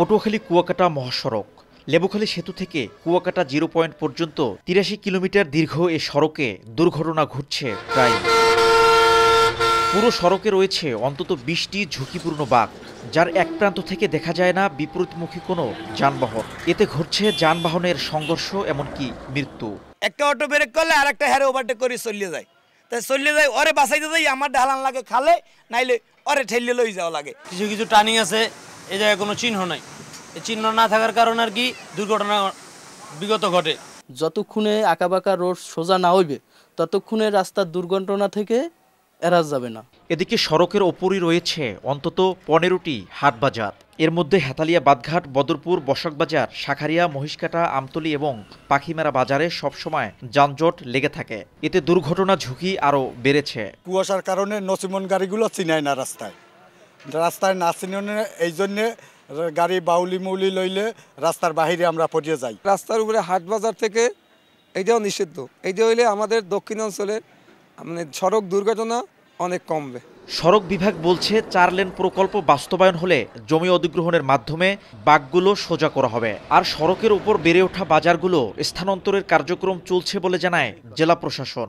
পটুয়াখালী কুয়াকাটা মহাসড়ক। লেবুখালী সেতু থেকে কুয়াকাটা জিরো পয়েন্ট পর্যন্ত ৮৩ কিলোমিটার দীর্ঘ এ সড়কে দুর্ঘটনা ঘটছে প্রায়। পুরো সড়কে রয়েছে অন্তত ২০টি ঝুঁকিপূর্ণ বাঁক, যার এক প্রান্ত থেকে দেখা যায় না বিপরীতমুখী কোনো যানবাহন। এতে ঘটছে যানবাহনের সংঘর্ষ, এমনকি মৃত্যু। একটা অটো ব্রেক করলে আর একটা হ্যারে ওভারটেক করে চলে যায়, তাই চলে যায় ওরে বাঁচাইতে যাই আমার ঢালান লাগে খালে, নাইলে ওরে ঠেলিয়ে লই যাওয়া লাগে। কিছু কিছু টার্নিং আছে, এই জায়গায় কোনো চিহ্ন নাই। এই চিহ্ন না থাকার কারণে আর কি দুর্ঘটনা বিগত ঘটে। যতক্ষণে আঁকাবাঁকা রোড সোজা না হইবে ততক্ষণে রাস্তার দুর্ঘটনা থেকে এড়া যাবে না। এদিকে সড়কের ওপরই রয়েছে অন্তত ১৫টি হাট বাজার। এর মধ্যে হেতালিয়া বাদঘাট, বদরপুর, বসাকবাজার, শাখারিয়া, মহিষকাটা, আমতলী এবং পাখিমেরা বাজারে সবসময় যানজট লেগে থাকে। এতে দুর্ঘটনা ঝুঁকি আরও বেড়েছে। কুয়াশার কারণে নসিমন গাড়িগুলো চিনায় না, রাস্তায় না চিনে, এই জন্যে গাড়ি বাউলি মৌলি লইলে রাস্তার বাহিরে আমরা পড়িয়ে যাই। রাস্তার উপরে হাট বাজার থেকে এইটাও নিষিদ্ধ। এইটা হইলে আমাদের দক্ষিণ অঞ্চলে মানে সড়ক দুর্ঘটনা অনেক কমবে। সড়ক বিভাগ বলছে ৪ লেন প্রকল্প বাস্তবায়ন হলে জমি অধিগ্রহণের মাধ্যমে বাঁকগুলো সোজা করা হবে। আর সড়কের উপর বেড়ে ওঠা বাজারগুলো স্থানান্তরের কার্যক্রম চলছে বলে জানায় জেলা প্রশাসন।